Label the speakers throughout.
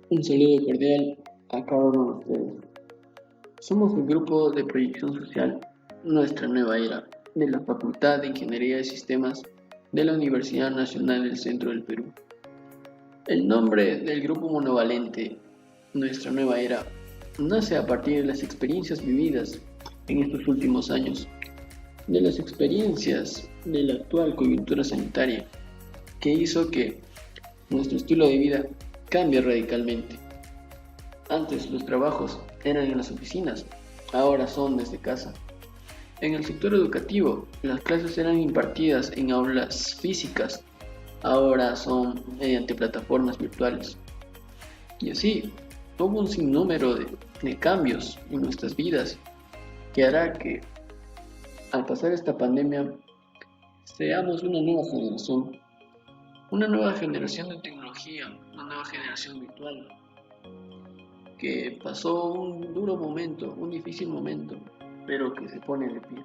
Speaker 1: Un saludo cordial a cada uno de ustedes. Somos el grupo de proyección social Nuestra Nueva Era de la Facultad de Ingeniería de Sistemas de la Universidad Nacional del Centro del Perú. El nombre del grupo monovalente Nuestra Nueva Era nace a partir de las experiencias vividas en estos últimos años, de las experiencias de la actual coyuntura sanitaria que hizo que nuestro estilo de vida cambie radicalmente. Antes los trabajos eran en las oficinas, ahora son desde casa. En el sector educativo, las clases eran impartidas en aulas físicas, ahora son mediante plataformas virtuales. Y así, hubo un sinnúmero de cambios en nuestras vidas que hará que al pasar esta pandemia seamos una nueva generación de tecnología, una nueva generación virtual, que pasó un duro momento, un difícil momento, pero que se pone de pie.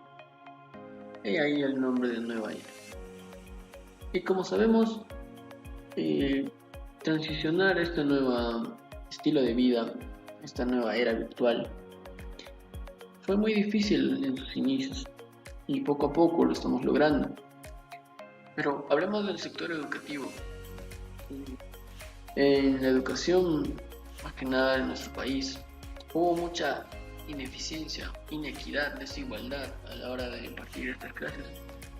Speaker 1: He ahí el nombre de Nueva Era. Y como sabemos, eh, transicionar este nuevo estilo de vida, esta nueva era virtual, fue muy difícil en sus inicios y poco a poco lo estamos logrando. Pero hablemos del sector educativo. En la educación, más que nada en nuestro país, hubo mucha ineficiencia, inequidad, desigualdad a la hora de impartir estas clases,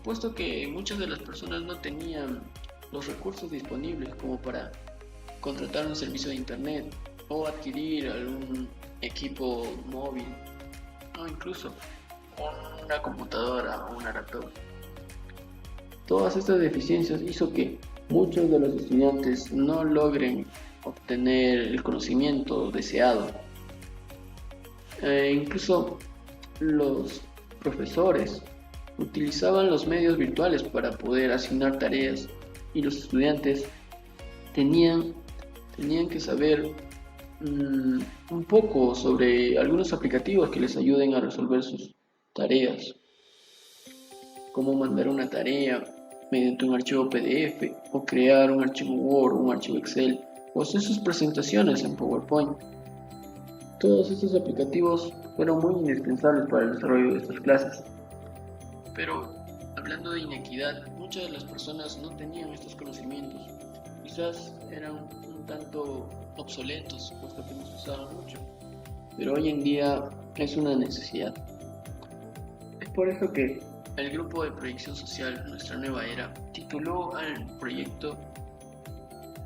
Speaker 1: puesto que muchas de las personas no tenían los recursos disponibles como para contratar un servicio de internet o adquirir algún equipo móvil o incluso una computadora o una laptop. Todas estas deficiencias hizo que muchos de los estudiantes no logren obtener el conocimiento deseado. Incluso los profesores utilizaban los medios virtuales para poder asignar tareas y los estudiantes tenían, tenían que saber un poco sobre algunos aplicativos que les ayuden a resolver sus tareas, cómo mandar una tarea mediante un archivo PDF o crear un archivo Word, un archivo Excel o hacer sus presentaciones en PowerPoint. Todos estos aplicativos fueron muy indispensables para el desarrollo de estas clases. Pero hablando de inequidad, muchas de las personas no tenían estos conocimientos. Quizás eran un tanto obsoletos, puesto que no se usaban mucho. Pero hoy en día es una necesidad. Es por eso que el grupo de proyección social Nuestra Nueva Era tituló al proyecto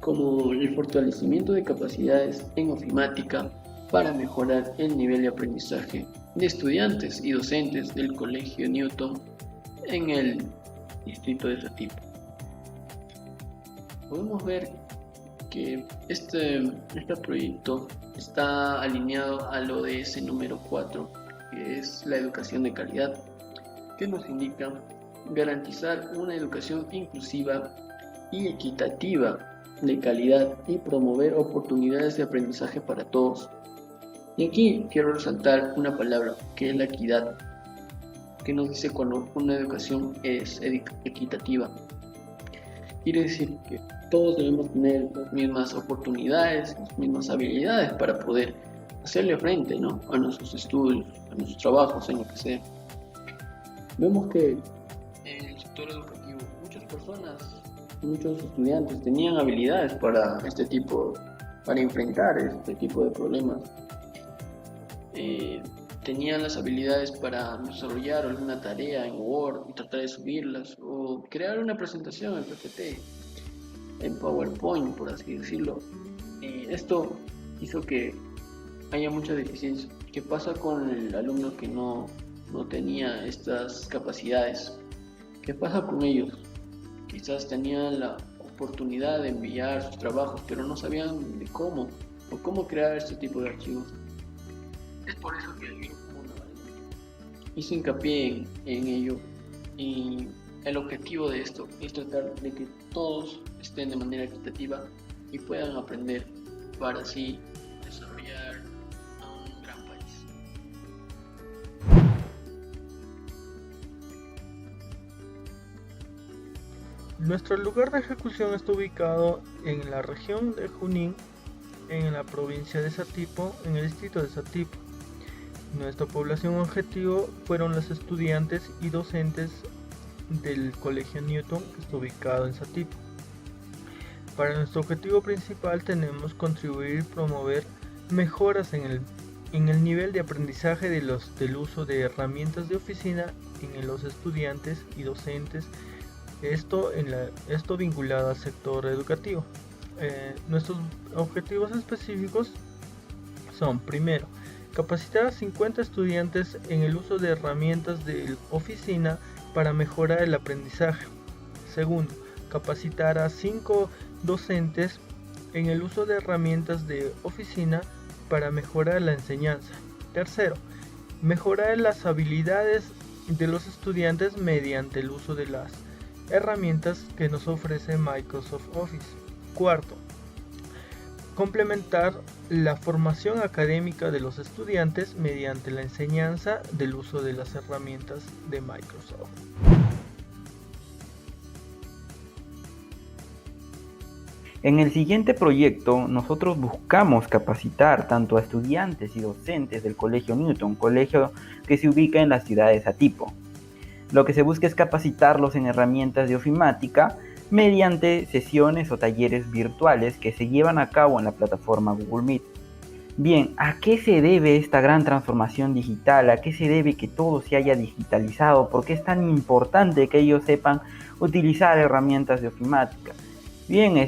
Speaker 1: como el fortalecimiento de capacidades en ofimática para mejorar el nivel de aprendizaje de estudiantes y docentes del Colegio Newton en el distrito de Satipo. Podemos ver que este proyecto está alineado al ODS número 4, que es la educación de calidad, que nos indica garantizar una educación inclusiva y equitativa de calidad y promover oportunidades de aprendizaje para todos. Y aquí quiero resaltar una palabra que es la equidad, que nos dice cuando una educación es equitativa. Quiere decir que todos debemos tener las mismas oportunidades, las mismas habilidades para poder hacerle frente, ¿no?, a nuestros estudios, a nuestros trabajos, en lo que sea. Vemos que en el sector educativo muchos estudiantes tenían habilidades para enfrentar este tipo de problemas. Tenían las habilidades para desarrollar alguna tarea en Word y tratar de subirlas, o crear una presentación en PPT, en PowerPoint, por así decirlo. Esto hizo que haya mucha deficiencia. ¿Qué pasa con el alumno que no tenía estas capacidades? ¿Qué pasa con ellos? Quizás tenían la oportunidad de enviar sus trabajos, pero no sabían de cómo o cómo crear este tipo de archivos. Es por eso que el grupo hizo hincapié en ello, y el objetivo de esto es tratar de que todos estén de manera equitativa y puedan aprender para así desarrollar un gran país.
Speaker 2: Nuestro lugar de ejecución está ubicado en la región de Junín, en la provincia de Satipo, en el distrito de Satipo. Nuestra población objetivo fueron los estudiantes y docentes del Colegio Newton, que está ubicado en Satipo. Para nuestro objetivo principal tenemos contribuir y promover mejoras en el nivel de aprendizaje del uso de herramientas de oficina en los estudiantes y docentes, esto vinculado al sector educativo. Nuestros objetivos específicos son: primero, capacitar a 50 estudiantes en el uso de herramientas de oficina para mejorar el aprendizaje. Segundo, capacitar a 5 docentes en el uso de herramientas de oficina para mejorar la enseñanza. Tercero, mejorar las habilidades de los estudiantes mediante el uso de las herramientas que nos ofrece Microsoft Office. Cuarto, complementar la formación académica de los estudiantes mediante la enseñanza del uso de las herramientas de Microsoft.
Speaker 3: En el siguiente proyecto, nosotros buscamos capacitar tanto a estudiantes y docentes del Colegio Newton, colegio que se ubica en la ciudad de Satipo. Lo que se busca es capacitarlos en herramientas de ofimática mediante sesiones o talleres virtuales que se llevan a cabo en la plataforma Google Meet. Bien, ¿a qué se debe esta gran transformación digital? ¿A qué se debe que todo se haya digitalizado? ¿Por qué es tan importante que ellos sepan utilizar herramientas de ofimática? Bien, el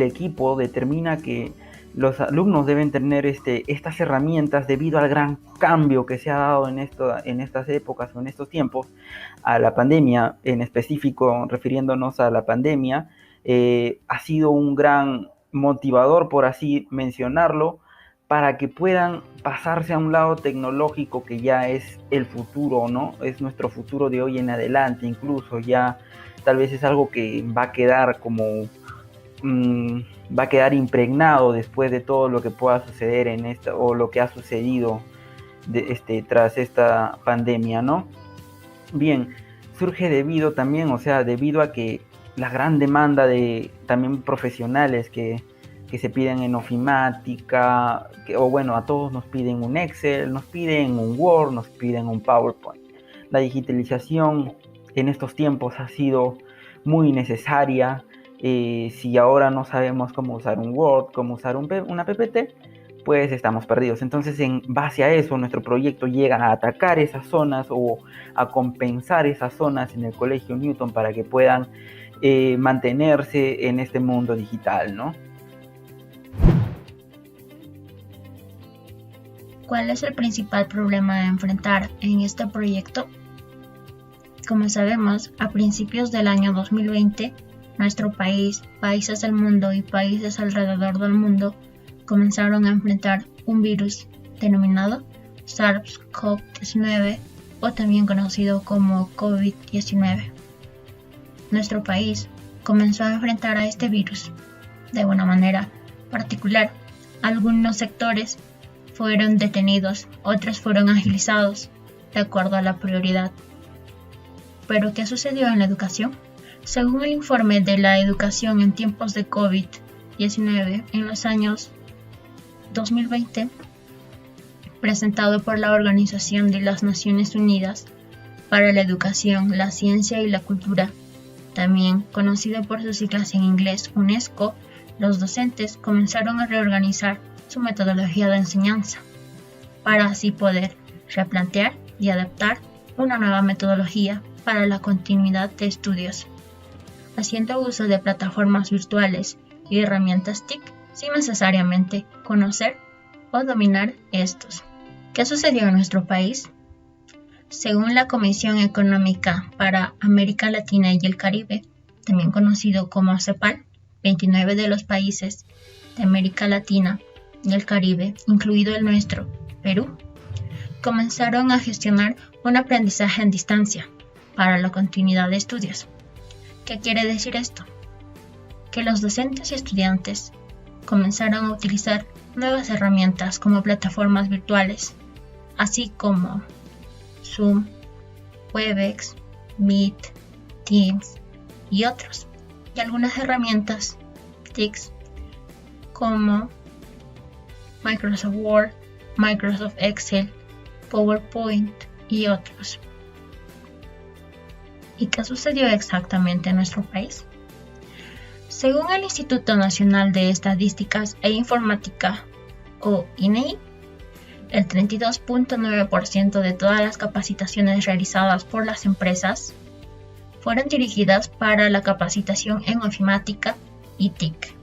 Speaker 3: equipo determina que los alumnos deben tener estas herramientas debido al gran cambio que se ha dado en estas épocas o en estos tiempos, a la pandemia, en específico refiriéndonos a la pandemia. Ha sido un gran motivador, por así mencionarlo, para que puedan pasarse a un lado tecnológico que ya es el futuro, ¿no? Es nuestro futuro de hoy en adelante, incluso ya tal vez es algo que va a quedar va a quedar impregnado después de todo lo que pueda suceder o lo que ha sucedido tras esta pandemia, ¿no? Bien, surge debido a que la gran demanda de también profesionales que se piden en ofimática, a todos nos piden un Excel, nos piden un Word, nos piden un PowerPoint. La digitalización en estos tiempos ha sido muy necesaria. Si ahora no sabemos cómo usar un Word, cómo usar una PPT, pues estamos perdidos. Entonces, en base a eso, nuestro proyecto llega a atacar esas zonas o a compensar esas zonas en el Colegio Newton para que puedan mantenerse en este mundo digital, ¿no?
Speaker 4: ¿Cuál es el principal problema a enfrentar en este proyecto? Como sabemos, a principios del año 2020, nuestro país, países del mundo y países alrededor del mundo comenzaron a enfrentar un virus denominado SARS-CoV-19 o también conocido como COVID-19. Nuestro país comenzó a enfrentar a este virus de una manera particular. Algunos sectores fueron detenidos, otros fueron agilizados de acuerdo a la prioridad. ¿Pero qué sucedió en la educación? Según el informe de la educación en tiempos de COVID-19 en los años 2020, presentado por la Organización de las Naciones Unidas para la Educación, la Ciencia y la Cultura, también conocido por sus siglas en inglés UNESCO, los docentes comenzaron a reorganizar su metodología de enseñanza para así poder replantear y adaptar una nueva metodología para la continuidad de estudios, haciendo uso de plataformas virtuales y herramientas TIC sin necesariamente conocer o dominar estos. ¿Qué sucedió en nuestro país? Según la Comisión Económica para América Latina y el Caribe, también conocido como CEPAL, 29 de los países de América Latina y el Caribe, incluido el nuestro, Perú, comenzaron a gestionar un aprendizaje en distancia para la continuidad de estudios. ¿Qué quiere decir esto? Que los docentes y estudiantes comenzaron a utilizar nuevas herramientas como plataformas virtuales, así como Zoom, Webex, Meet, Teams y otros, y algunas herramientas TICs como Microsoft Word, Microsoft Excel, PowerPoint y otros. ¿Y qué sucedió exactamente en nuestro país? Según el Instituto Nacional de Estadísticas e Informática, o INEI, el 32.9% de todas las capacitaciones realizadas por las empresas fueron dirigidas para la capacitación en ofimática y TIC.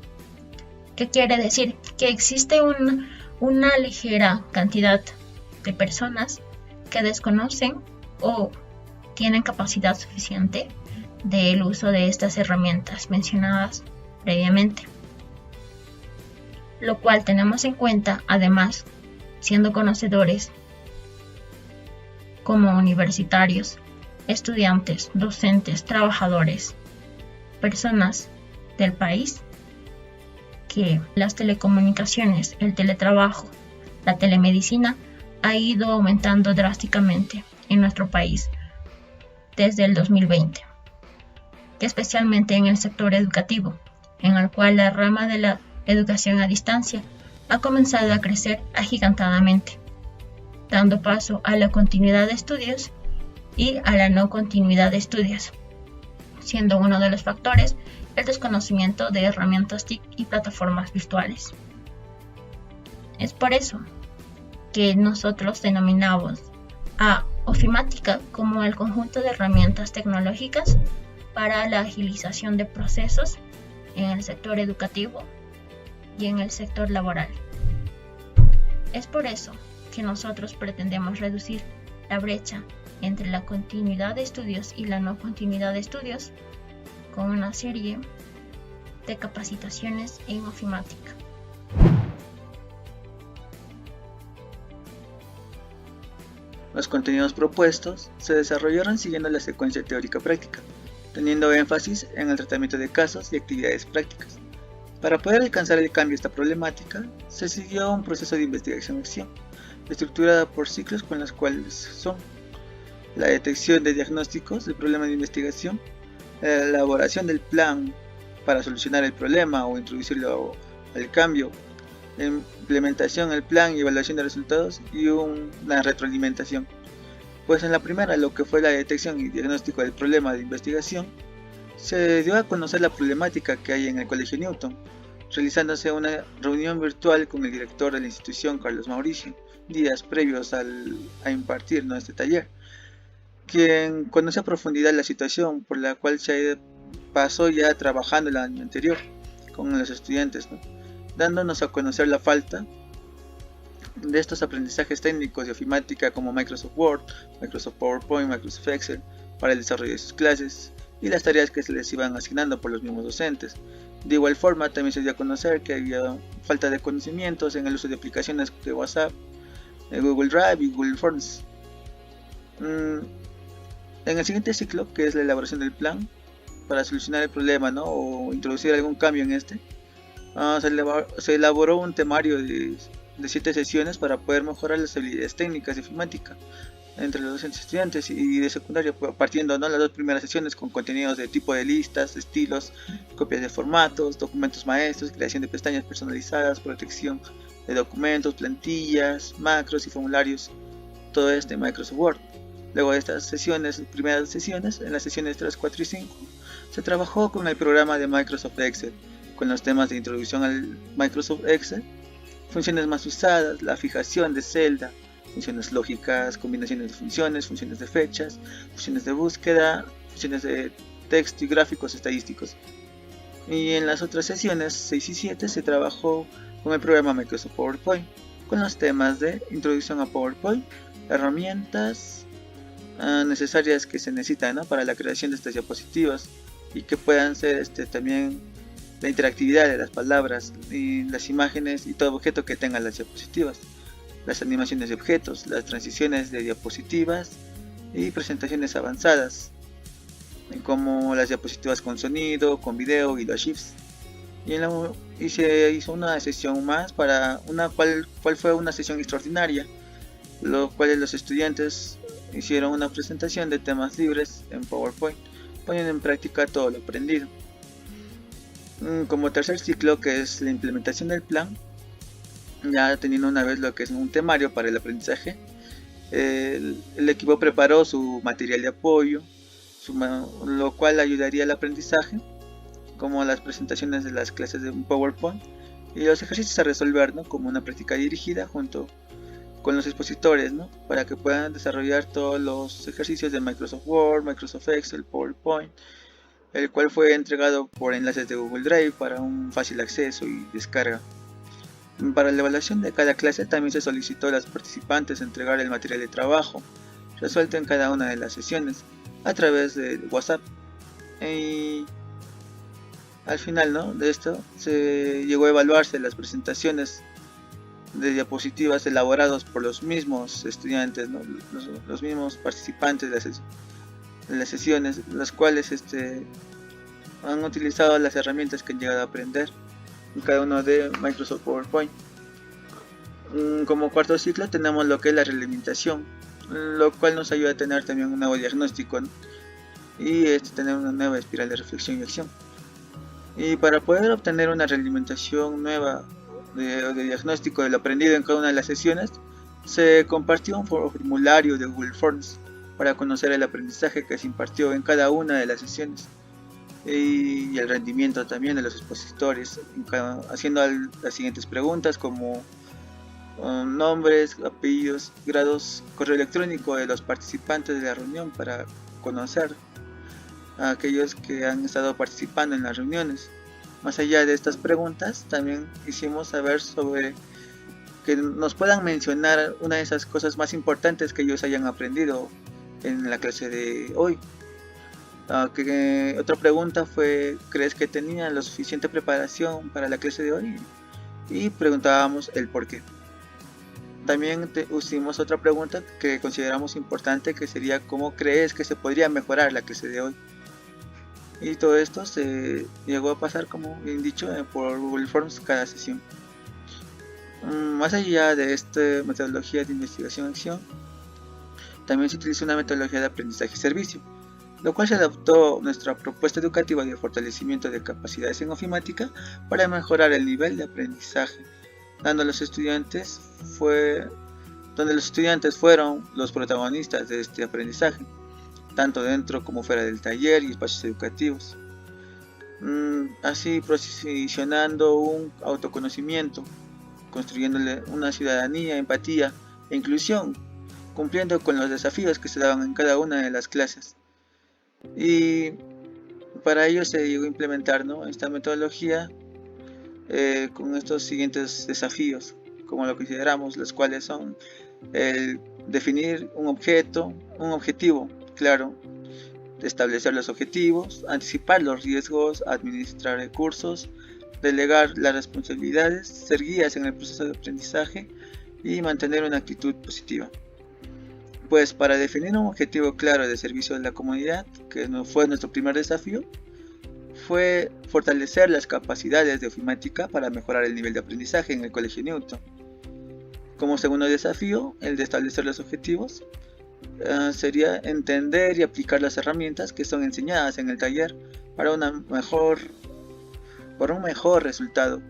Speaker 4: ¿Qué quiere decir? Que existe una ligera cantidad de personas que desconocen o tienen capacidad suficiente del uso de estas herramientas mencionadas previamente. Lo cual tenemos en cuenta, además, siendo conocedores como universitarios, estudiantes, docentes, trabajadores, personas del país, que las telecomunicaciones, el teletrabajo, la telemedicina ha ido aumentando drásticamente en nuestro país desde el 2020, especialmente en el sector educativo, en el cual la rama de la educación a distancia ha comenzado a crecer agigantadamente, dando paso a la continuidad de estudios y a la no continuidad de estudios, siendo uno de los factores el desconocimiento de herramientas TIC y plataformas virtuales. Es por eso que nosotros denominamos a ofimática como el conjunto de herramientas tecnológicas para la agilización de procesos en el sector educativo y en el sector laboral. Es por eso que nosotros pretendemos reducir la brecha entre la continuidad de estudios y la no continuidad de estudios con una serie de capacitaciones en ofimática.
Speaker 5: Los contenidos propuestos se desarrollaron siguiendo la secuencia teórica práctica, teniendo énfasis en el tratamiento de casos y actividades prácticas. Para poder alcanzar el cambio a esta problemática, se siguió un proceso de investigación-acción, estructurada por ciclos con los cuales son la detección de diagnósticos del problema de investigación, la elaboración del plan para solucionar el problema o introducirlo al cambio, la implementación del plan y evaluación de resultados y una retroalimentación. Pues en la primera, lo que fue la detección y diagnóstico del problema de investigación, se dio a conocer la problemática que hay en el Colegio Newton, realizándose una reunión virtual con el director de la institución, Carlos Mauricio, días previos a impartir este taller, quien conoce a profundidad la situación por la cual se pasó ya trabajando el año anterior con los estudiantes, dándonos a conocer la falta de estos aprendizajes técnicos de ofimática como Microsoft Word, Microsoft PowerPoint, Microsoft Excel para el desarrollo de sus clases y las tareas que se les iban asignando por los mismos docentes. De igual forma, también se dio a conocer que había falta de conocimientos en el uso de aplicaciones de WhatsApp, Google Drive y Google Forms. En el siguiente ciclo, que es la elaboración del plan para solucionar el problema, o introducir algún cambio en este, se elaboró un temario de 7 sesiones para poder mejorar las habilidades técnicas de ofimática entre los docentes y estudiantes y de secundaria, partiendo las 2 primeras sesiones con contenidos de tipo de listas, estilos, copias de formatos, documentos maestros, creación de pestañas personalizadas, protección de documentos, plantillas, macros y formularios, todo esto en Microsoft Word. Luego de estas primeras sesiones, en las sesiones 3, 4 y 5, se trabajó con el programa de Microsoft Excel, con los temas de introducción al Microsoft Excel, funciones más usadas, la fijación de celda, funciones lógicas, combinaciones de funciones, funciones de fechas, funciones de búsqueda, funciones de texto y gráficos estadísticos. Y en las otras sesiones 6 y 7 se trabajó con el programa Microsoft PowerPoint, con los temas de introducción a PowerPoint, herramientas necesarias que se necesitan para la creación de estas diapositivas y que puedan ser también la interactividad de las palabras y las imágenes y todo objeto que tengan las diapositivas, las animaciones de objetos, las transiciones de diapositivas y presentaciones avanzadas como las diapositivas con sonido, con video y los GIFs. Y se hizo una sesión más para cual fue una sesión extraordinaria, lo cual los estudiantes hicieron una presentación de temas libres en PowerPoint, poniendo en práctica todo lo aprendido. Como tercer ciclo, que es la implementación del plan, ya teniendo una vez lo que es un temario para el aprendizaje, el equipo preparó su material de apoyo, lo cual ayudaría al aprendizaje, como las presentaciones de las clases de PowerPoint y los ejercicios a resolver, ¿no? Como una práctica dirigida junto con los expositores, ¿no? Para que puedan desarrollar todos los ejercicios de Microsoft Word, Microsoft Excel, PowerPoint, el cual fue entregado por enlaces de Google Drive para un fácil acceso y descarga. Para la evaluación de cada clase también se solicitó a los participantes entregar el material de trabajo resuelto en cada una de las sesiones a través de WhatsApp. Y al final, ¿no?, de esto se llegó a evaluarse las presentaciones de diapositivas elaborados por los mismos estudiantes, ¿no?, los mismos participantes de las sesiones, los cuales han utilizado las herramientas que han llegado a aprender en cada uno de Microsoft PowerPoint. Como cuarto ciclo tenemos lo que es la realimentación, lo cual nos ayuda a tener también un nuevo diagnóstico, ¿no?, y tener una nueva espiral de reflexión y acción. Y para poder obtener una realimentación nueva de diagnóstico de lo aprendido en cada una de las sesiones, se compartió un formulario de Google Forms para conocer el aprendizaje que se impartió en cada una de las sesiones y el rendimiento también de los expositores, haciendo las siguientes preguntas como nombres, apellidos, grados, correo electrónico de los participantes de la reunión para conocer a aquellos que han estado participando en las reuniones. Más allá de estas preguntas, también quisimos saber sobre que nos puedan mencionar una de esas cosas más importantes que ellos hayan aprendido en la clase de hoy. Otra pregunta fue: ¿crees que tenían la suficiente preparación para la clase de hoy? Y preguntábamos el por qué. También hicimos otra pregunta que consideramos importante, que sería: ¿cómo crees que se podría mejorar la clase de hoy? Y todo esto se llegó a pasar, como bien dicho, por Google Forms cada sesión. Más allá de esta metodología de investigación-acción, también se utiliza una metodología de aprendizaje-servicio, lo cual se adaptó nuestra propuesta educativa de fortalecimiento de capacidades en ofimática para mejorar el nivel de aprendizaje, donde los estudiantes fueron los protagonistas de este aprendizaje, tanto dentro como fuera del taller y espacios educativos, así posicionando un autoconocimiento, construyéndole una ciudadanía, empatía e inclusión, cumpliendo con los desafíos que se daban en cada una de las clases. Y para ello se llegó a implementar, ¿no?, esta metodología con estos siguientes desafíos, como lo consideramos, los cuales son el definir un objetivo claro, establecer los objetivos, anticipar los riesgos, administrar recursos, delegar las responsabilidades, ser guías en el proceso de aprendizaje y mantener una actitud positiva. Pues para definir un objetivo claro de servicio a la comunidad, que fue nuestro primer desafío, fue fortalecer las capacidades de ofimática para mejorar el nivel de aprendizaje en el Colegio Newton. Como segundo desafío, el de establecer los objetivos, sería entender y aplicar las herramientas que son enseñadas en el taller para un mejor resultado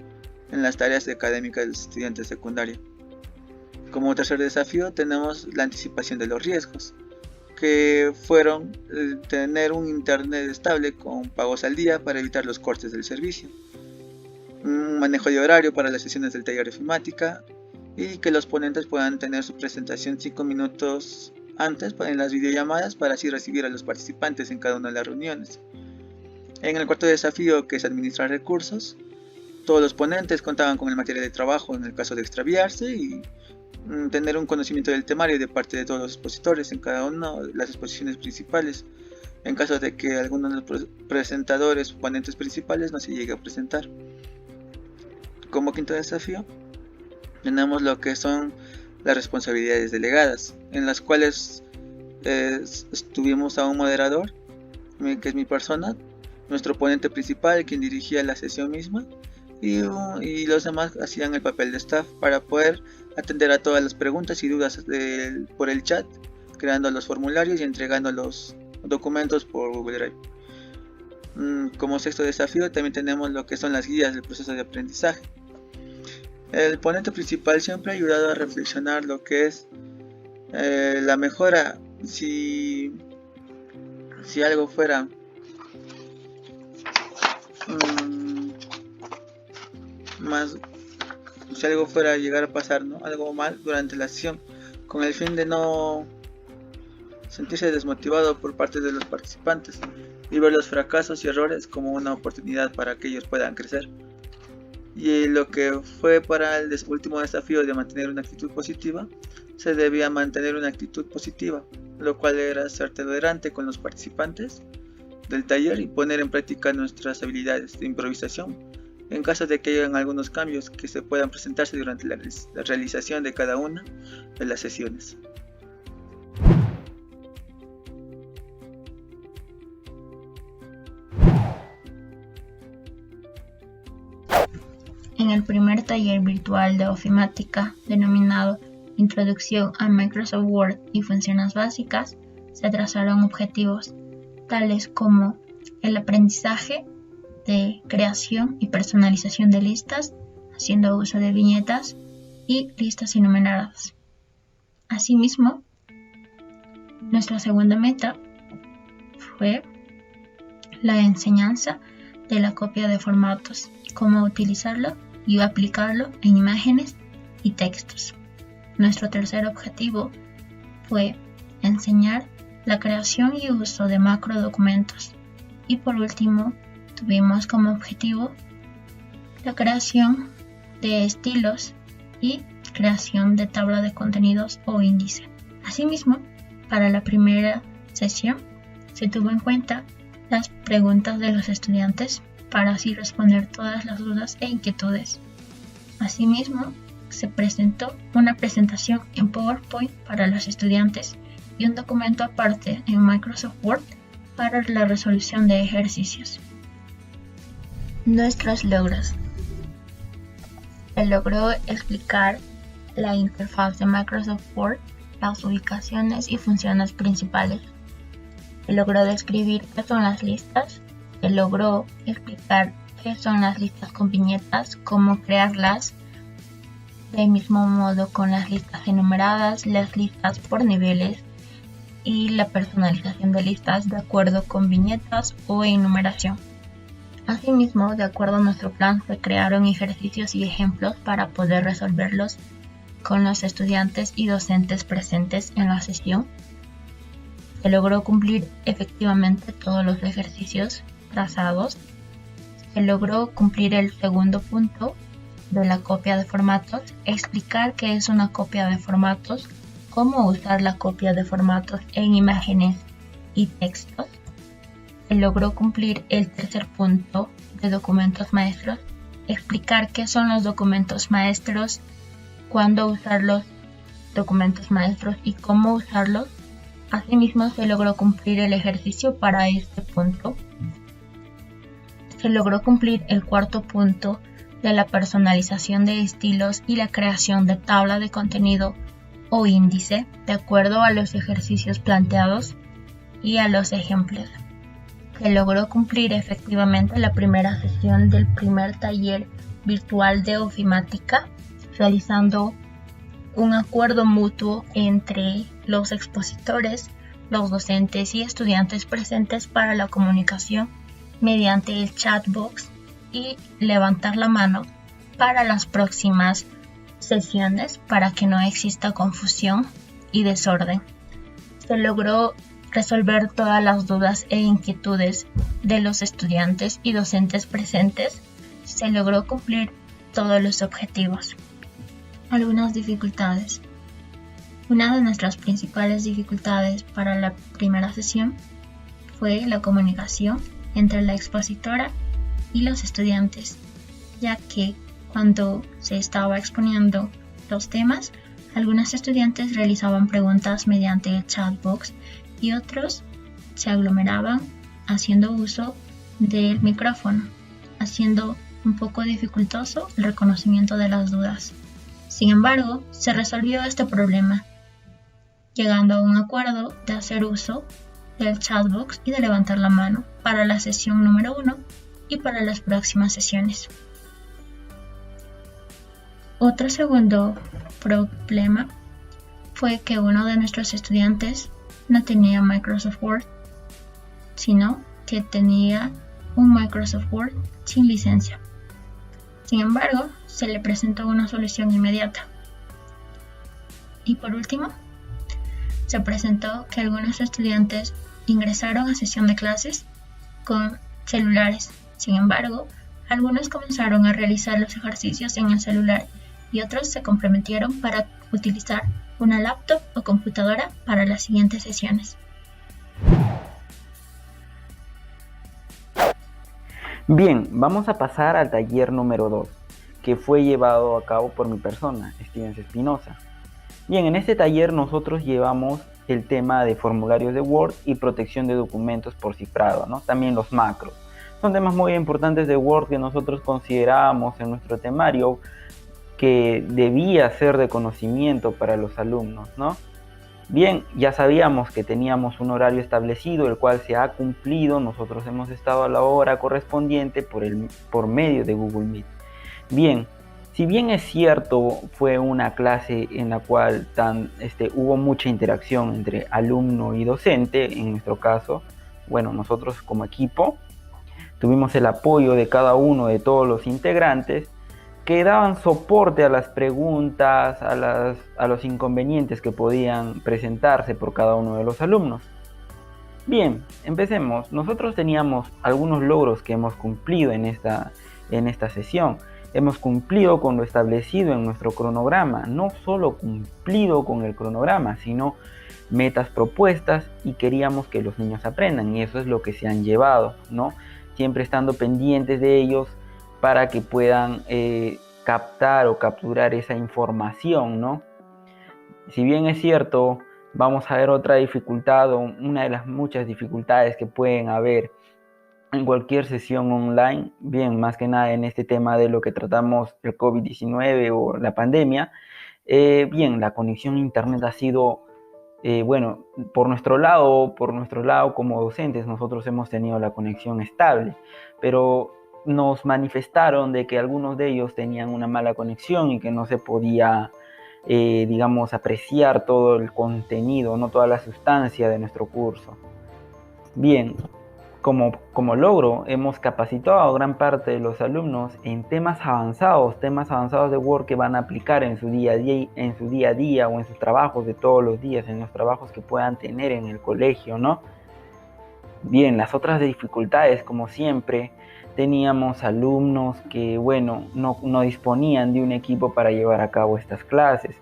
Speaker 5: en las tareas académicas del estudiante secundario. Como tercer desafío tenemos la anticipación de los riesgos, que fueron tener un internet estable con pagos al día para evitar los cortes del servicio, un manejo de horario para las sesiones del taller de ofimática y que los ponentes puedan tener su presentación 5 minutos antes en las videollamadas para así recibir a los participantes en cada una de las reuniones. En el cuarto desafío, que es administrar recursos, todos los ponentes contaban con el material de trabajo en el caso de extraviarse y tener un conocimiento del temario de parte de todos los expositores en cada una de las exposiciones principales, en caso de que alguno de los presentadores o ponentes principales no se llegue a presentar. Como quinto desafío, tenemos lo que son las responsabilidades delegadas, en las cuales tuvimos a un moderador, que es mi persona, nuestro ponente principal, quien dirigía la sesión misma, y los demás hacían el papel de staff para poder atender a todas las preguntas y dudas por el chat, creando los formularios y entregando los documentos por Google Drive. Como sexto desafío también tenemos lo que son las guías del proceso de aprendizaje. El ponente principal siempre ha ayudado a reflexionar lo que es la mejora. Si algo fuera si algo fuera a llegar a pasar, ¿no? Algo mal durante la sesión, con el fin de no sentirse desmotivado por parte de los participantes y ver los fracasos y errores como una oportunidad para que ellos puedan crecer. Y lo que fue para el último desafío de mantener una actitud positiva, se debía mantener una actitud positiva, lo cual era ser tolerante con los participantes del taller y poner en práctica nuestras habilidades de improvisación en caso de que hayan algunos cambios que se puedan presentarse durante la realización de cada una de las sesiones.
Speaker 4: En el primer taller virtual de ofimática, denominado Introducción a Microsoft Word y Funciones Básicas, se trazaron objetivos tales como el aprendizaje de creación y personalización de listas, haciendo uso de viñetas y listas enumeradas. Asimismo, nuestra segunda meta fue la enseñanza de la copia de formatos, cómo utilizarlo y aplicarlo en imágenes y textos. Nuestro tercer objetivo fue enseñar la creación y uso de macrodocumentos. Y por último, tuvimos como objetivo la creación de estilos y creación de tabla de contenidos o índice. Asimismo, para la primera sesión se tuvo en cuenta las preguntas de los estudiantes para así responder todas las dudas e inquietudes. Asimismo, se presentó una presentación en PowerPoint para los estudiantes y un documento aparte en Microsoft Word para la resolución de ejercicios. Nuestros logros. Se logró explicar la interfaz de Microsoft Word, las ubicaciones y funciones principales. Se logró describir qué son las listas. Se logró explicar qué son las listas con viñetas, cómo crearlas, del mismo modo con las listas enumeradas, las listas por niveles y la personalización de listas de acuerdo con viñetas o enumeración. Asimismo, de acuerdo a nuestro plan, se crearon ejercicios y ejemplos para poder resolverlos con los estudiantes y docentes presentes en la sesión. Se logró cumplir efectivamente todos los ejercicios trazados. Se logró cumplir el segundo punto de la copia de formatos, explicar qué es una copia de formatos, cómo usar la copia de formatos en imágenes y textos. Se logró cumplir el tercer punto de documentos maestros, explicar qué son los documentos maestros, cuándo usar los documentos maestros y cómo usarlos. Asimismo, se logró cumplir el ejercicio para este punto. Se logró cumplir el cuarto punto de la personalización de estilos y la creación de tabla de contenido o índice de acuerdo a los ejercicios planteados y a los ejemplos. Se logró cumplir efectivamente la primera sesión del primer taller virtual de ofimática, realizando un acuerdo mutuo entre los expositores, los docentes y estudiantes presentes para la comunicación mediante el chat box y levantar la mano para las próximas sesiones para que no exista confusión y desorden. Se logró resolver todas las dudas e inquietudes de los estudiantes y docentes presentes. Se logró cumplir todos los objetivos. Algunas dificultades. Una de nuestras principales dificultades para la primera sesión fue la comunicación entre la expositora y los estudiantes, ya que cuando se estaba exponiendo los temas, algunos estudiantes realizaban preguntas mediante el chat box y otros se aglomeraban haciendo uso del micrófono, haciendo un poco dificultoso el reconocimiento de las dudas. Sin embargo, se resolvió este problema, llegando a un acuerdo de hacer uso del chat box y de levantar la mano para la sesión número 1 y para las próximas sesiones. Otro segundo problema fue que uno de nuestros estudiantes no tenía Microsoft Word, sino que tenía un Microsoft Word sin licencia. Sin embargo, se le presentó una solución inmediata. Y por último, se presentó que algunos estudiantes ingresaron a sesión de clases con celulares. Sin embargo, algunos comenzaron a realizar los ejercicios en el celular y otros se comprometieron para utilizar una laptop o computadora para las siguientes sesiones.
Speaker 3: Bien, vamos a pasar al taller número 2, que fue llevado a cabo por mi persona, Stevens Espinosa. Bien, en este taller nosotros llevamos el tema de formularios de Word y protección de documentos por cifrado, ¿no? También los macros. Son temas muy importantes de Word que nosotros considerábamos en nuestro temario que debía ser de conocimiento para los alumnos, ¿no? Bien, ya sabíamos que teníamos un horario establecido, el cual se ha cumplido. Nosotros hemos estado a la hora correspondiente por medio de Google Meet. Bien, si bien es cierto, fue una clase en la cual hubo mucha interacción entre alumno y docente, en nuestro caso, bueno, nosotros como equipo, tuvimos el apoyo de cada uno de todos los integrantes, que daban soporte a las preguntas, a los inconvenientes que podían presentarse por cada uno de los alumnos. Bien, empecemos. Nosotros teníamos algunos logros que hemos cumplido en esta sesión. Hemos cumplido con lo establecido en nuestro cronograma, no solo cumplido con el cronograma, sino metas propuestas, y queríamos que los niños aprendan, y eso es lo que se han llevado, ¿no? Siempre estando pendientes de ellos para que puedan captar o capturar esa información, ¿no? Si bien es cierto, vamos a ver otra dificultad, o una de las muchas dificultades que pueden haber en cualquier sesión online, bien, más que nada en este tema de lo que tratamos, el COVID-19 o la pandemia, bien, la conexión a internet ha sido, bueno, por nuestro lado como docentes, nosotros hemos tenido la conexión estable, pero nos manifestaron de que algunos de ellos tenían una mala conexión y que no se podía, digamos, apreciar todo el contenido, no toda la sustancia de nuestro curso. Bien, como logro, hemos capacitado a gran parte de los alumnos en temas avanzados de Word que van a aplicar en su día a día o en sus trabajos de todos los días, en los trabajos que puedan tener en el colegio, ¿no? Bien, las otras dificultades, como siempre, teníamos alumnos que, bueno, no disponían de un equipo para llevar a cabo estas clases.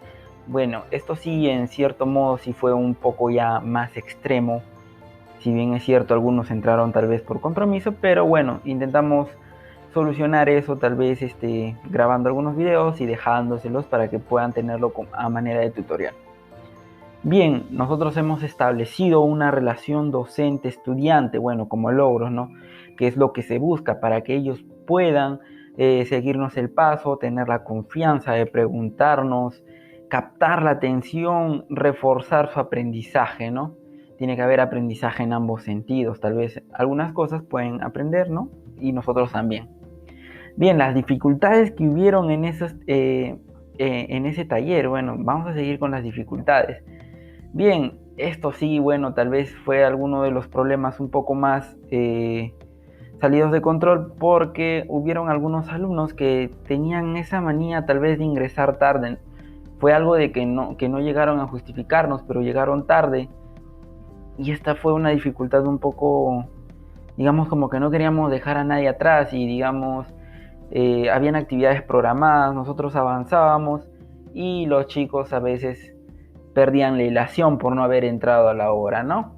Speaker 3: Bueno, esto sí, en cierto modo, sí fue un poco ya más extremo. Si bien es cierto, algunos entraron tal vez por compromiso, pero bueno, intentamos solucionar eso tal vez grabando algunos videos y dejándoselos para que puedan tenerlo a manera de tutorial. Bien, nosotros hemos establecido una relación docente-estudiante, bueno, como logros, ¿no? Que es lo que se busca para que ellos puedan seguirnos el paso, tener la confianza de preguntarnos, captar la atención, reforzar su aprendizaje, ¿no? Tiene que haber aprendizaje en ambos sentidos. Tal vez algunas cosas pueden aprender, ¿no? Y nosotros también. Bien, las dificultades que hubieron en ese taller, bueno, vamos a seguir con las dificultades. Bien, esto sí, bueno, tal vez fue alguno de los problemas un poco más salidos de control, porque hubieron algunos alumnos que tenían esa manía tal vez de ingresar tarde. Fue algo de que no llegaron a justificarnos, pero llegaron tarde. Y esta fue una dificultad un poco, digamos, como que no queríamos dejar a nadie atrás y, digamos, habían actividades programadas, nosotros avanzábamos y los chicos a veces perdían la ilación por no haber entrado a la hora, ¿no?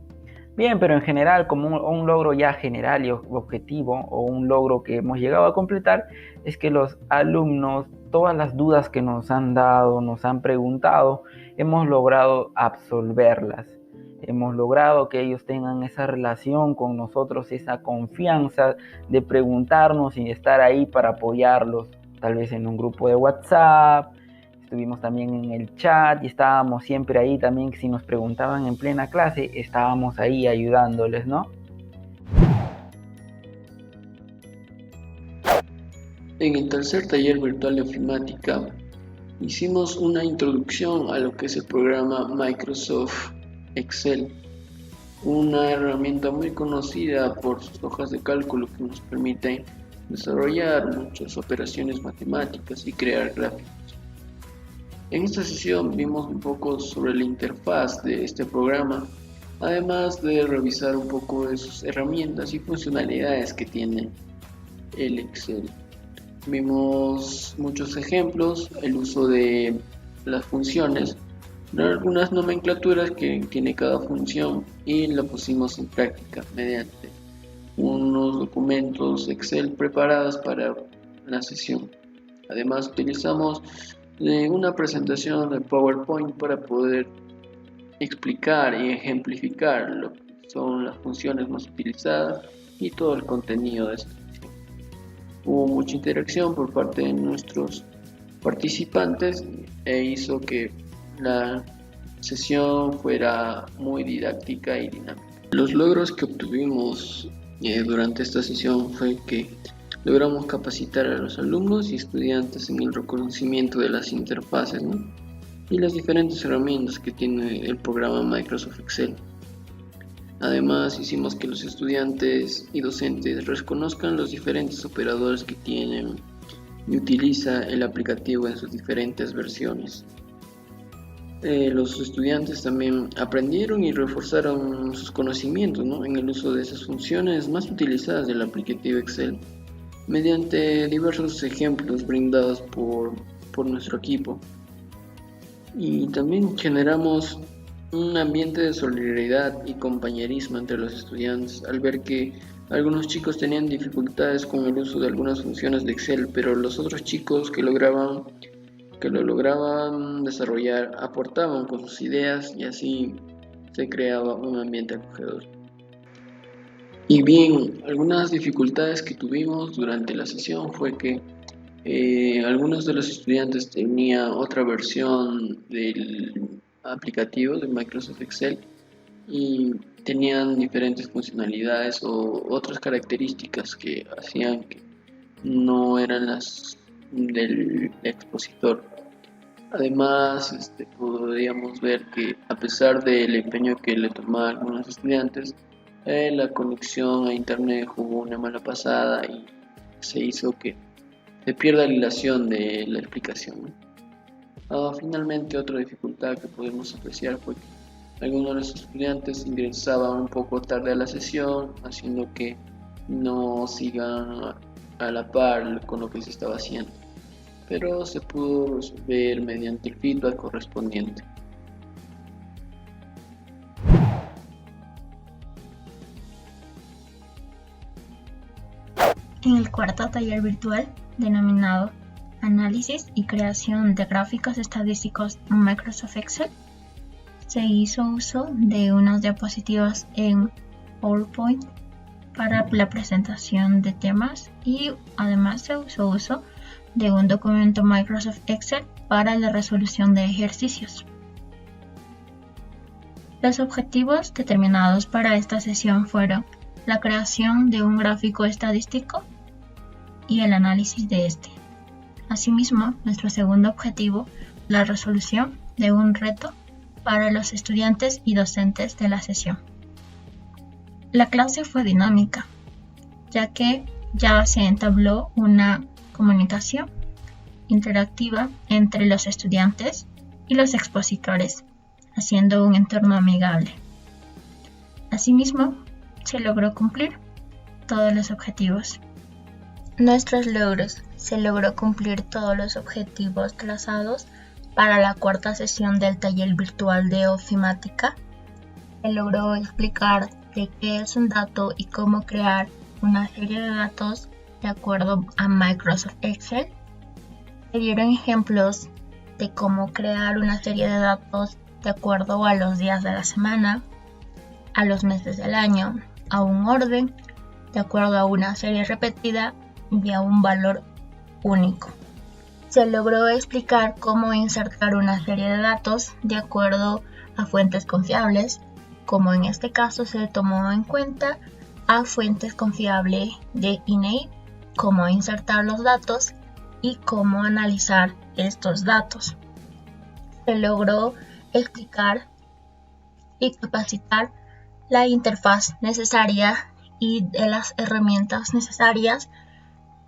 Speaker 3: Bien, pero en general, como un logro ya general y objetivo, o un logro que hemos llegado a completar, es que los alumnos, todas las dudas que nos han dado, nos han preguntado, hemos logrado absolverlas. Hemos logrado que ellos tengan esa relación con nosotros, esa confianza de preguntarnos y de estar ahí para apoyarlos, tal vez en un grupo de WhatsApp. Estuvimos también en el chat y estábamos siempre ahí también. Si nos preguntaban en plena clase, estábamos ahí ayudándoles, ¿no?
Speaker 1: En el tercer taller virtual de ofimática hicimos una introducción a lo que es el programa Microsoft Excel, una herramienta muy conocida por sus hojas de cálculo que nos permiten desarrollar muchas operaciones matemáticas y crear gráficos. En esta sesión vimos un poco sobre la interfaz de este programa, además de revisar un poco de sus herramientas y funcionalidades que tiene el Excel. Vimos muchos ejemplos, el uso de las funciones, algunas nomenclaturas que tiene cada función y la pusimos en práctica mediante unos documentos Excel preparados para la sesión. Además utilizamos una presentación de PowerPoint para poder explicar y ejemplificar lo que son las funciones más utilizadas y todo el contenido de esta sesión. Hubo mucha interacción por parte de nuestros participantes e hizo que la sesión fuera muy didáctica y dinámica. Los logros que obtuvimos durante esta sesión fue que logramos capacitar a los alumnos y estudiantes en el reconocimiento de las interfaces, ¿no? Y las diferentes herramientas que tiene el programa Microsoft Excel. Además, hicimos que los estudiantes y docentes reconozcan los diferentes operadores que tienen y utiliza el aplicativo en sus diferentes versiones. Los estudiantes también aprendieron y reforzaron sus conocimientos, ¿no?, en el uso de esas funciones más utilizadas del aplicativo Excel, mediante diversos ejemplos brindados por nuestro equipo. Y también generamos un ambiente de solidaridad y compañerismo entre los estudiantes al ver que algunos chicos tenían dificultades con el uso de algunas funciones de Excel, pero los otros chicos que lo lograban desarrollar aportaban con sus ideas y así se creaba un ambiente acogedor. Y bien, algunas dificultades que tuvimos durante la sesión fue que algunos de los estudiantes tenían otra versión del aplicativo de Microsoft Excel y tenían diferentes funcionalidades o otras características que hacían que no eran las del expositor. Además, podríamos ver que a pesar del empeño que le tomaban algunos estudiantes, la conexión a internet jugó una mala pasada y se hizo que se pierda la hilación de la explicación, ¿no? Finalmente, otra dificultad que podemos apreciar fue que algunos de los estudiantes ingresaban un poco tarde a la sesión, haciendo que no sigan a la par con lo que se estaba haciendo, pero se pudo resolver mediante el feedback correspondiente.
Speaker 4: En el cuarto taller virtual, denominado Análisis y creación de gráficos estadísticos en Microsoft Excel, se hizo uso de unas diapositivas en PowerPoint para la presentación de temas y además se hizo uso de un documento Microsoft Excel para la resolución de ejercicios. Los objetivos determinados para esta sesión fueron la creación de un gráfico estadístico y el análisis de este. Asimismo, nuestro segundo objetivo, la resolución de un reto para los estudiantes y docentes de la sesión. La clase fue dinámica, ya que ya se entabló una comunicación interactiva entre los estudiantes y los expositores, haciendo un entorno amigable. Asimismo, se logró cumplir todos los objetivos. Nuestros logros: se logró cumplir todos los objetivos trazados para la cuarta sesión del taller virtual de ofimática. Se logró explicar de qué es un dato y cómo crear una serie de datos de acuerdo a Microsoft Excel. Se dieron ejemplos de cómo crear una serie de datos de acuerdo a los días de la semana, a los meses del año, a un orden, de acuerdo a una serie repetida y a un valor único. Se logró explicar cómo insertar una serie de datos de acuerdo a fuentes confiables, como en este caso se tomó en cuenta a fuentes confiables de INEI cómo insertar los datos y cómo analizar estos datos. Se logró explicar y capacitar la interfaz necesaria y de las herramientas necesarias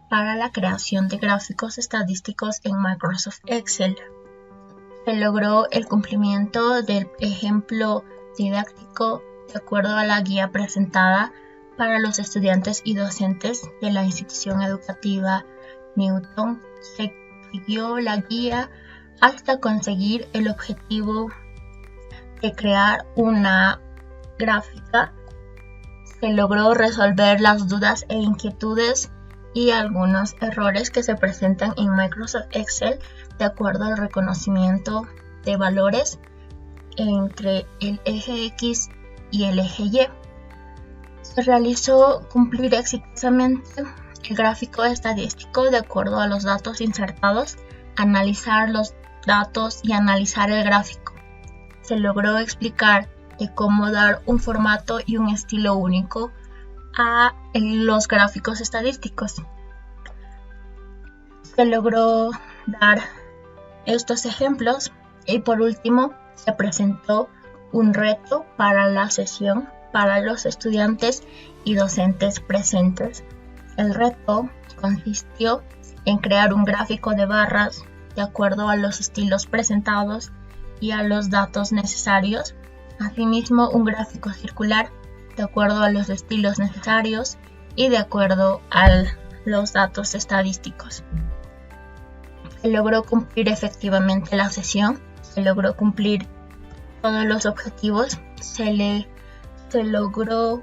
Speaker 4: para la creación de gráficos estadísticos en Microsoft Excel. Se logró el cumplimiento del ejemplo didáctico de acuerdo a la guía presentada para los estudiantes y docentes de la institución educativa Newton. Se siguió la guía hasta conseguir el objetivo de crear una gráfica. Se logró resolver las dudas e inquietudes y algunos errores que se presentan en Microsoft Excel de acuerdo al reconocimiento de valores entre el eje X y el eje Y. Se realizó cumplir exitosamente el gráfico estadístico de acuerdo a los datos insertados, analizar los datos y analizar el gráfico. Se logró explicar de cómo dar un formato y un estilo único a los gráficos estadísticos. Se logró dar estos ejemplos y por último se presentó un reto para la sesión para los estudiantes y docentes presentes. El reto consistió en crear un gráfico de barras de acuerdo a los estilos presentados y a los datos necesarios. Asimismo, un gráfico circular de acuerdo a los estilos necesarios y de acuerdo a los datos estadísticos. Se logró cumplir efectivamente la sesión, se logró cumplir todos los objetivos, se logró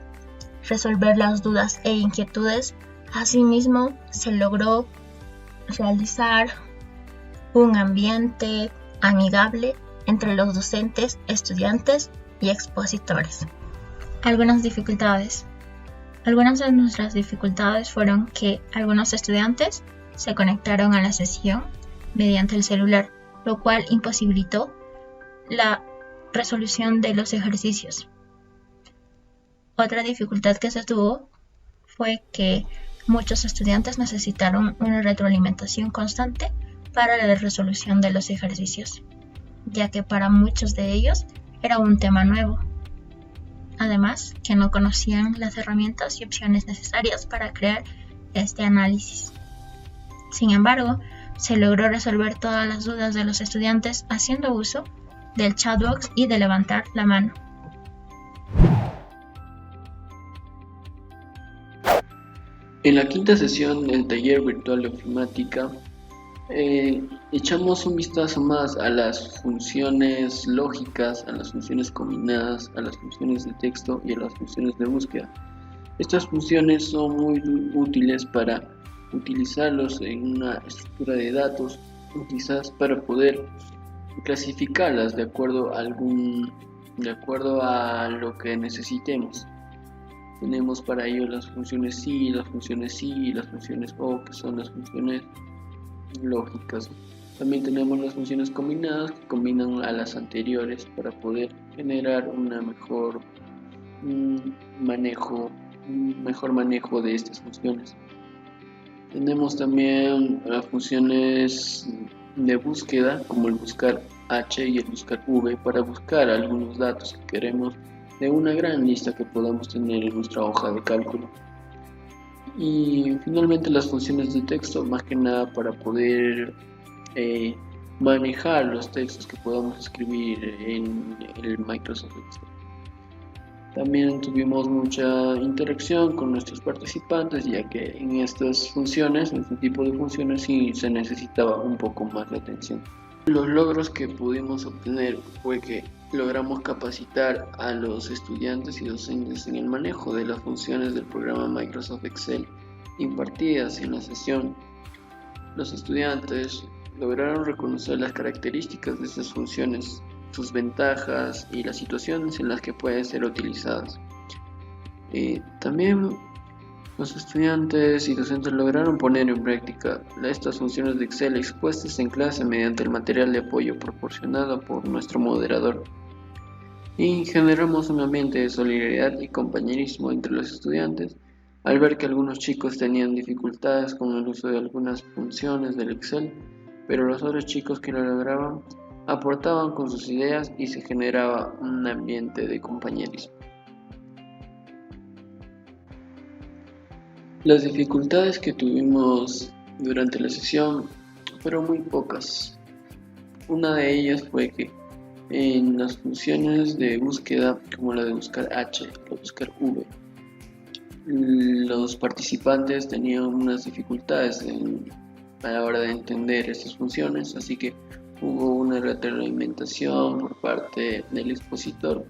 Speaker 4: resolver las dudas e inquietudes. Asimismo, se logró realizar un ambiente amigable entre los docentes, estudiantes y expositores. Algunas dificultades. Algunas de nuestras dificultades fueron que algunos estudiantes se conectaron a la sesión mediante el celular, lo cual imposibilitó la resolución de los ejercicios. Otra dificultad que se tuvo fue que muchos estudiantes necesitaron una retroalimentación constante para la resolución de los ejercicios, ya que para muchos de ellos era un tema nuevo. Además, que no conocían las herramientas y opciones necesarias para crear este análisis. Sin embargo, se logró resolver todas las dudas de los estudiantes haciendo uso del chatbox y de levantar la mano.
Speaker 1: En la quinta sesión del taller virtual de ofimática, echamos un vistazo más a las funciones lógicas, a las funciones combinadas, a las funciones de texto y a las funciones de búsqueda. Estas funciones son muy útiles para utilizarlos en una estructura de datos, quizás para poder clasificarlas de acuerdo a lo que necesitemos. Tenemos para ello las funciones sí, las funciones sí y las funciones o, que son las funciones lógicas. También tenemos las funciones combinadas que combinan a las anteriores para poder generar un mejor manejo de estas funciones. Tenemos también las funciones de búsqueda como el buscar H y el buscar V para buscar algunos datos que queremos de una gran lista que podamos tener en nuestra hoja de cálculo. Y finalmente las funciones de texto, más que nada para poder manejar los textos que podamos escribir en el Microsoft Excel. También tuvimos mucha interacción con nuestros participantes, ya que en estas funciones, en este tipo de funciones, sí se necesitaba un poco más de atención. Los logros que pudimos obtener fue que logramos capacitar a los estudiantes y docentes en el manejo de las funciones del programa Microsoft Excel impartidas en la sesión. Los estudiantes lograron reconocer las características de estas funciones, sus ventajas y las situaciones en las que pueden ser utilizadas. También los estudiantes y docentes lograron poner en práctica estas funciones de Excel expuestas en clase mediante el material de apoyo proporcionado por nuestro moderador. Y generamos un ambiente de solidaridad y compañerismo entre los estudiantes Al ver que algunos chicos tenían dificultades con el uso de algunas funciones del Excel, pero los otros chicos que lo lograban aportaban con sus ideas y se generaba un ambiente de compañerismo. Las dificultades que tuvimos durante la sesión fueron muy pocas. Una de ellas fue que en las funciones de búsqueda, como la de buscar H o buscar V, los participantes tenían unas dificultades a la hora de entender estas funciones, así que hubo una retroalimentación por parte del expositor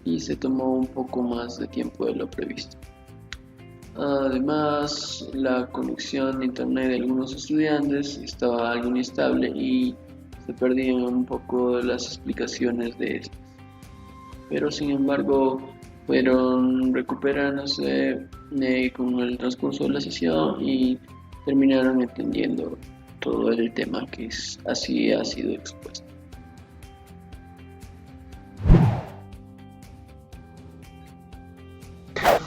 Speaker 1: y se tomó un poco más de tiempo de lo previsto. Además, la conexión de internet de algunos estudiantes estaba algo inestable y se perdían un poco las explicaciones de estas, pero sin embargo fueron recuperándose con el transcurso de la sesión y terminaron entendiendo todo el tema que así ha sido expuesto.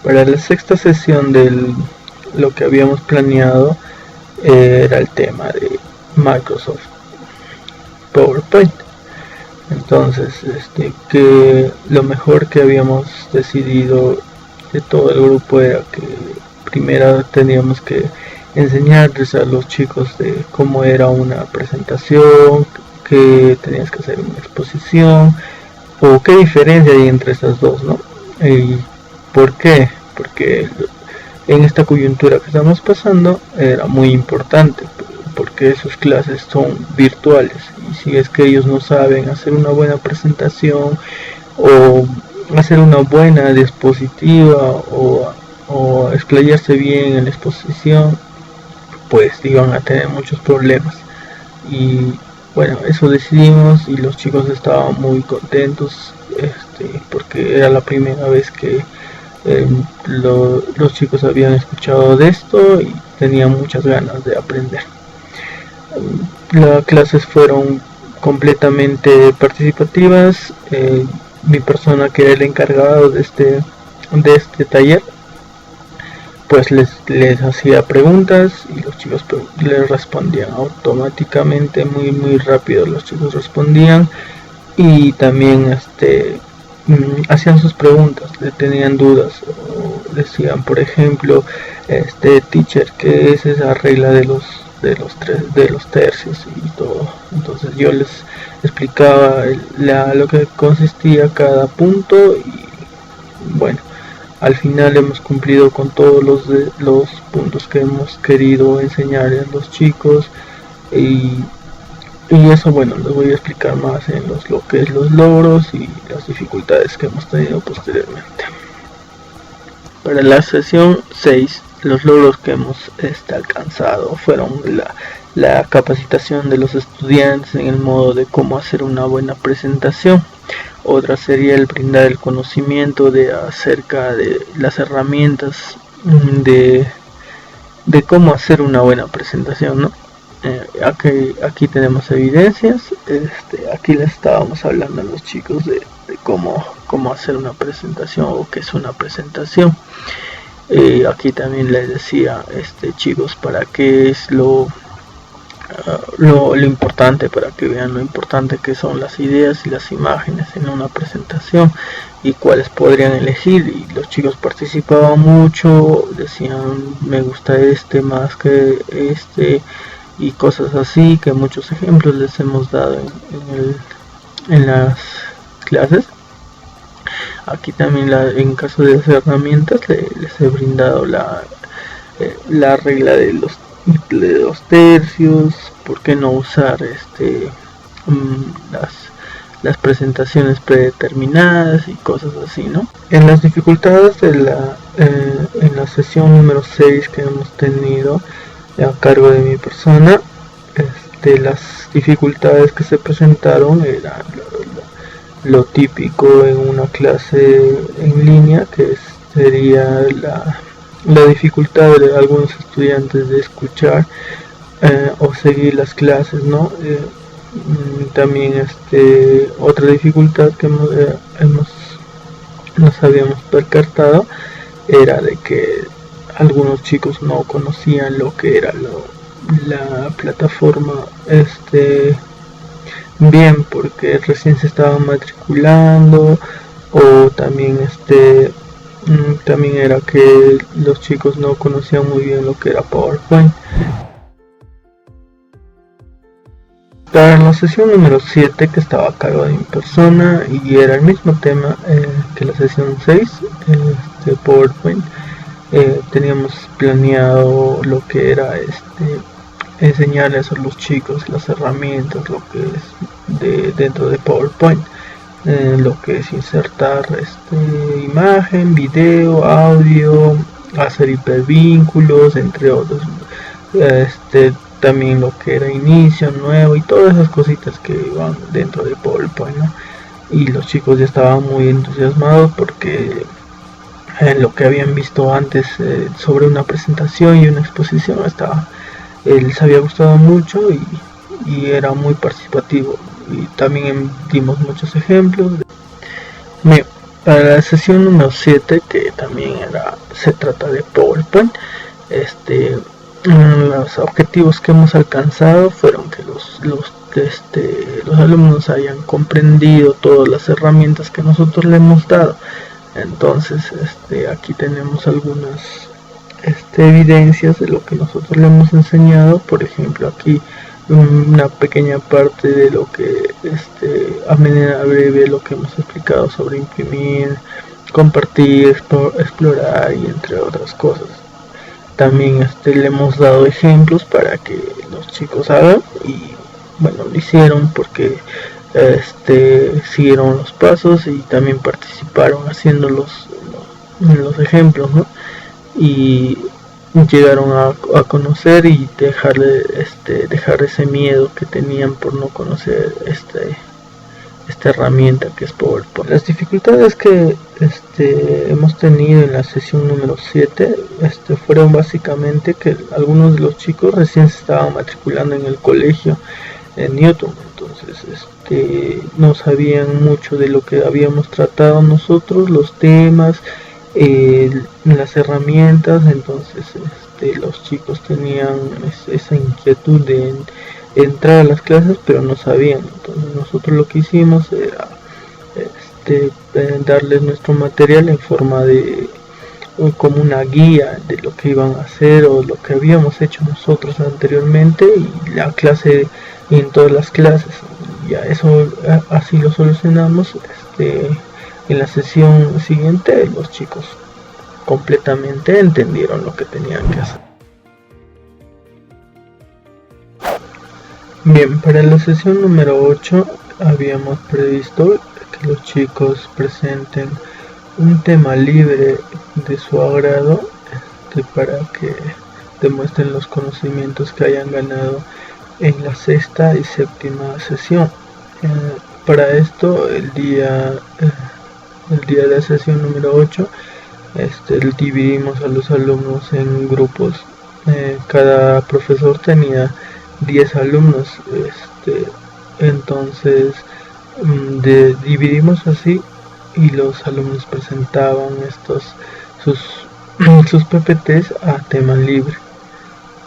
Speaker 2: Para la sexta sesión de lo que habíamos planeado era el tema de Microsoft PowerPoint. Entonces, que lo mejor que habíamos decidido de todo el grupo era que primero teníamos que enseñarles a los chicos de cómo era una presentación, que tenías que hacer una exposición, o qué diferencia hay entre esas dos, ¿no? Y ¿por qué? Porque en esta coyuntura que estamos pasando era muy importante, porque sus clases son virtuales y si es que ellos no saben hacer una buena presentación o hacer una buena diapositiva o explayarse bien en la exposición, pues iban a tener muchos problemas. Y bueno, eso decidimos y los chicos estaban muy contentos porque era la primera vez que los chicos habían escuchado de esto y tenían muchas ganas de aprender. Las clases fueron completamente participativas. Mi persona, que era el encargado de este taller, pues les hacía preguntas y los chicos les respondían automáticamente, muy rápido los chicos respondían, y también hacían sus preguntas, le tenían dudas o decían, por ejemplo, teacher, ¿qué es esa regla de los tercios y todo? Entonces yo les explicaba lo que consistía cada punto y bueno, al final hemos cumplido con todos los puntos que hemos querido enseñar a los chicos y eso, bueno, les voy a explicar más en lo que es los logros y las dificultades que hemos tenido posteriormente. Para la sesión 6, los logros que hemos alcanzado fueron la capacitación de los estudiantes en el modo de cómo hacer una buena presentación. Otra sería el brindar el conocimiento acerca de las herramientas de cómo hacer una buena presentación, ¿no? Aquí tenemos evidencias. Aquí les estábamos hablando a los chicos de cómo hacer una presentación o qué es una presentación. Aquí también les decía, chicos, para qué es lo importante, para que vean lo importante que son las ideas y las imágenes en una presentación y cuáles podrían elegir. Y los chicos participaban mucho, decían me gusta más que y cosas así, que muchos ejemplos les hemos dado en las clases. Aquí también en caso de las herramientas les he brindado la regla de los tercios, por qué no usar las presentaciones predeterminadas y cosas así, ¿no? En las dificultades en la sesión número 6 que hemos tenido a cargo de mi persona, las dificultades que se presentaron eran lo típico en una clase en línea, que sería la dificultad de algunos estudiantes de escuchar o seguir las clases, ¿no? También otra dificultad que nos habíamos percatado era de que algunos chicos no conocían lo que era la plataforma bien, porque recién se estaban matriculando, o también también era que los chicos no conocían muy bien lo que era PowerPoint. Para la sesión número 7, que estaba a cargo de mi persona y era el mismo tema que la sesión 6 de PowerPoint, teníamos planeado lo que era enseñarles a los chicos las herramientas, lo que es dentro de PowerPoint, lo que es insertar imagen, video, audio, hacer hipervínculos, entre otros, también lo que era inicio, nuevo y todas esas cositas que iban dentro de PowerPoint, ¿no? Y los chicos ya estaban muy entusiasmados porque lo que habían visto antes sobre una presentación y una exposición les había gustado mucho y era muy participativo, y también dimos muchos ejemplos. Bien, para la sesión número 7, que también se trata de PowerPoint, los objetivos que hemos alcanzado fueron que los alumnos hayan comprendido todas las herramientas que nosotros le hemos dado. Entonces aquí tenemos algunas evidencias de lo que nosotros le hemos enseñado. Por ejemplo, aquí una pequeña parte de lo que a manera breve lo que hemos explicado sobre imprimir, compartir, explorar y entre otras cosas. También le hemos dado ejemplos para que los chicos hagan, y bueno, lo hicieron porque siguieron los pasos y también participaron haciendo los ejemplos, ¿no? Y llegaron a conocer y dejar ese miedo que tenían por no conocer esta herramienta que es PowerPoint. Las dificultades que hemos tenido en la sesión número 7 fueron básicamente que algunos de los chicos recién se estaban matriculando en el colegio en Newton, entonces no sabían mucho de lo que habíamos tratado nosotros, los temas, las herramientas. Entonces los chicos tenían esa inquietud de entrar a las clases, pero no sabían. Entonces nosotros lo que hicimos era darles nuestro material en forma de como una guía de lo que iban a hacer o lo que habíamos hecho nosotros anteriormente, y la clase en todas las clases. Ya eso así lo solucionamos. En la sesión siguiente los chicos completamente entendieron lo que tenían que hacer. Bien, para la sesión número 8 habíamos previsto que los chicos presenten un tema libre de su agrado, para que demuestren los conocimientos que hayan ganado en la sexta y séptima sesión. Para esto, el día de la sesión número 8, dividimos a los alumnos en grupos. Cada profesor tenía 10 alumnos, entonces dividimos así, y los alumnos presentaban sus PPTs a tema libre,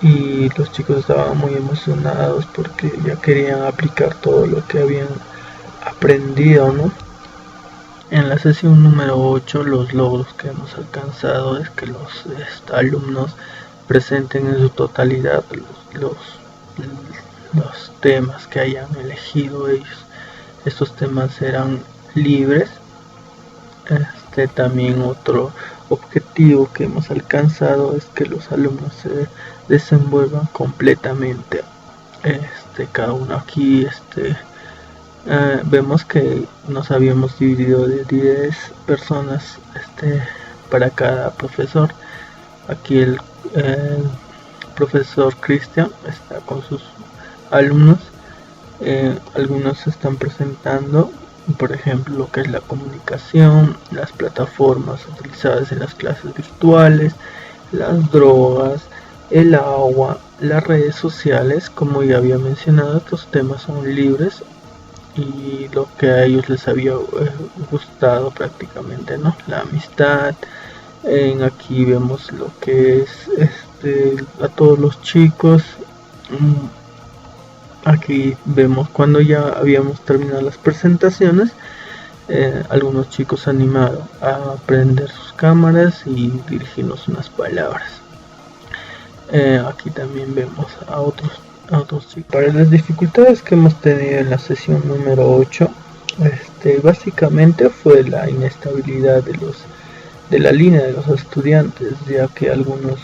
Speaker 2: y los chicos estaban muy emocionados porque ya querían aplicar todo lo que habían aprendido, ¿no? En la sesión número 8, los logros que hemos alcanzado es que los alumnos presenten en su totalidad los temas que hayan elegido ellos. Estos temas serán libres. También otro objetivo que hemos alcanzado es que los alumnos se desenvuelvan completamente. Cada uno aquí vemos que nos habíamos dividido de 10 personas para cada profesor. Aquí el profesor Cristian está con sus alumnos. Algunos están presentando, por ejemplo, lo que es la comunicación, las plataformas utilizadas en las clases virtuales, las drogas, el agua, las redes sociales. Como ya había mencionado, estos temas son libres y lo que a ellos les había gustado prácticamente, ¿no? La amistad, Aquí vemos lo que es a todos los chicos. Aquí vemos cuando ya habíamos terminado las presentaciones, algunos chicos animados a prender sus cámaras y dirigirnos unas palabras. Aquí también vemos a otros chicos. Para las dificultades que hemos tenido en la sesión número 8, básicamente fue la inestabilidad de la línea de los estudiantes, ya que algunos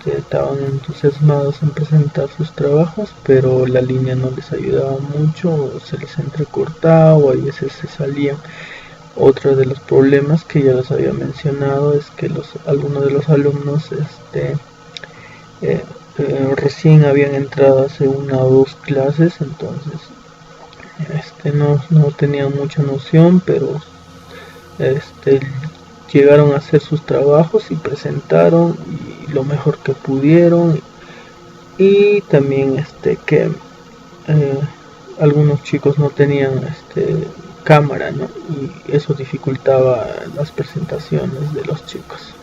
Speaker 2: estaban entusiasmados en presentar sus trabajos, pero la línea no les ayudaba mucho, o se les entrecortaba, o a veces se salían. Otro de los problemas que ya les había mencionado es que algunos de los alumnos recién habían entrado hace 1 o 2 clases, entonces no tenían mucha noción, pero llegaron a hacer sus trabajos y presentaron y lo mejor que pudieron. Y también que algunos chicos no tenían cámara, ¿no? Y eso dificultaba las presentaciones de los chicos.